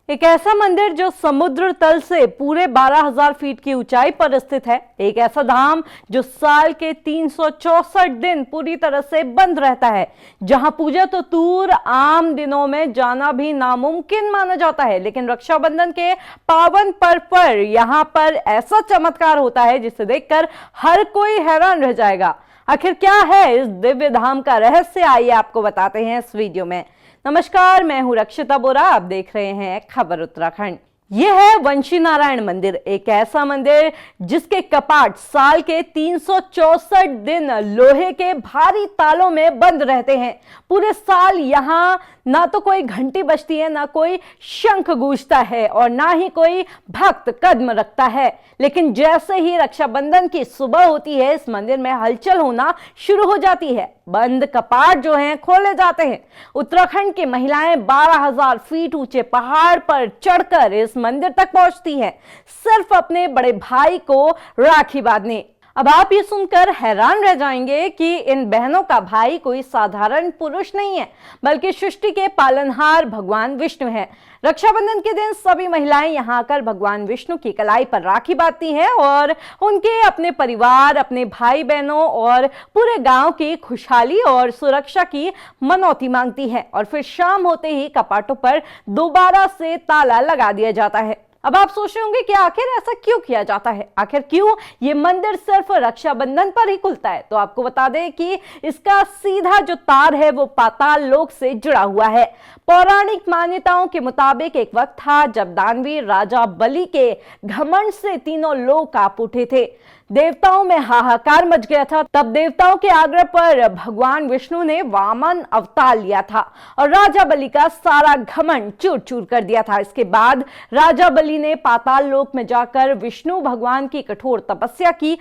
एक ऐसा मंदिर जो समुद्र तल से पूरे 12,000 फीट की ऊंचाई पर स्थित है। एक ऐसा धाम जो साल के 364 दिन पूरी तरह से बंद रहता है, जहां पूजा तो दूर आम दिनों में जाना भी नामुमकिन माना जाता है। लेकिन रक्षाबंधन के पावन पर्व पर यहां पर ऐसा चमत्कार होता है जिसे देखकर हर कोई हैरान रह जाएगा। आखिर क्या है इस दिव्य धाम का रहस्य, आइए आपको बताते हैं इस वीडियो में। नमस्कार, मैं हूं रक्षिता बोरा, आप देख रहे हैं खबर उत्तराखंड। यह है वंशी नारायण मंदिर, एक ऐसा मंदिर जिसके कपाट साल के 364 दिन लोहे के भारी तालों में बंद रहते हैं। पूरे साल यहां ना तो कोई घंटी बजती है, ना कोई शंख गूंजता है और ना ही कोई भक्त कदम रखता है। लेकिन जैसे ही रक्षाबंधन की सुबह होती है, इस मंदिर में हलचल होना शुरू हो जाती है। बंद कपाट जो हैं खोले जाते हैं। उत्तराखंड की महिलाएं 12,000 फीट ऊंचे पहाड़ पर चढ़कर इस मंदिर तक पहुंचती हैं, सिर्फ अपने बड़े भाई को राखी बांधने। अब आप ये सुनकर हैरान रह जाएंगे कि इन बहनों का भाई कोई साधारण पुरुष नहीं है, बल्कि सृष्टि के पालनहार भगवान विष्णु है। रक्षाबंधन के दिन सभी महिलाएं यहां आकर भगवान विष्णु की कलाई पर राखी बांधती हैं और उनके अपने परिवार, अपने भाई बहनों और पूरे गांव की खुशहाली और सुरक्षा की मनौती मांगती है। और फिर शाम होते ही कपाटों पर दोबारा से ताला लगा दिया जाता है। अब आप सोच रहे होंगे कि आखिर ऐसा क्यों किया जाता है, आखिर क्यों ये मंदिर सिर्फ रक्षाबंधन पर ही खुलता है। तो आपको बता दें कि इसका सीधा जो तार है वो पाताल लोक से जुड़ा हुआ है। पौराणिक मान्यताओं के मुताबिक एक वक्त था जब दानवीर राजा बलि के घमंड से तीनों लोक कांप उठे थे। देवताओं में हाहाकार मच गया था। तब देवताओं के आग्रह पर भगवान विष्णु ने वामन अवतार लिया था और राजा बलि का सारा घमंड चूर चूर कर दिया था। इसके बाद राजा बलि ने पाताल लोक में जाकर विष्णु भगवान की कठोर तपस्या की।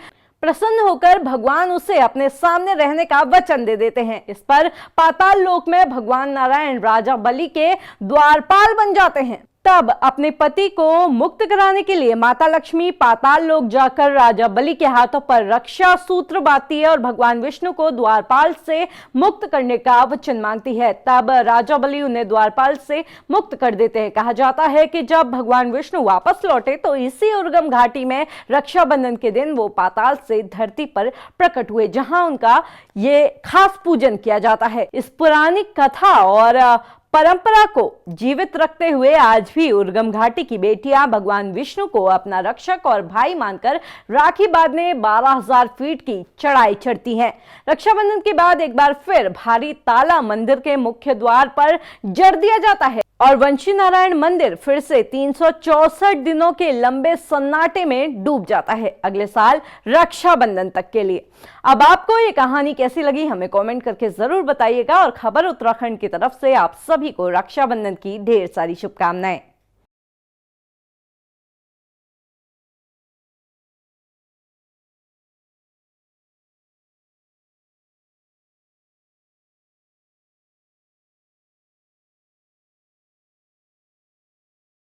प्रसन्न होकर भगवान उसे अपने सामने रहने का वचन दे देते हैं। इस पर पाताल लोक में भगवान नारायण राजा बलि के द्वारपाल बन जाते हैं। तब अपने पति को मुक्त कराने के लिए माता लक्ष्मी पाताल लोक जाकर राजा बलि के हाथों पर रक्षा सूत्र बांधती है और भगवान विष्णु को द्वारपाल से मुक्त करने का वचन मांगती है। तब राजा बलि उन्हें द्वारपाल से मुक्त कर देते हैं। कहा जाता है कि जब भगवान विष्णु वापस लौटे तो इसी उर्गम घाटी में रक्षाबंधन के दिन वो पाताल से धरती पर प्रकट हुए, जहां उनका ये खास पूजन किया जाता है। इस पुरानी कथा और परंपरा को जीवित रखते हुए आज भी उर्गम घाटी की बेटियां भगवान विष्णु को अपना रक्षक और भाई मानकर राखी बांधने 12,000 फीट की चढ़ाई चढ़ती हैं। रक्षाबंधन के बाद एक बार फिर भारी ताला मंदिर के मुख्य द्वार पर जड़ दिया जाता है और वंशी नारायण मंदिर फिर से 364 दिनों के लंबे सन्नाटे में डूब जाता है, अगले साल रक्षाबंधन तक के लिए। अब आपको ये कहानी कैसी लगी हमें कमेंट करके जरूर बताइएगा और खबर उत्तराखंड की तरफ से आप सभी को रक्षाबंधन की ढेर सारी शुभकामनाएं।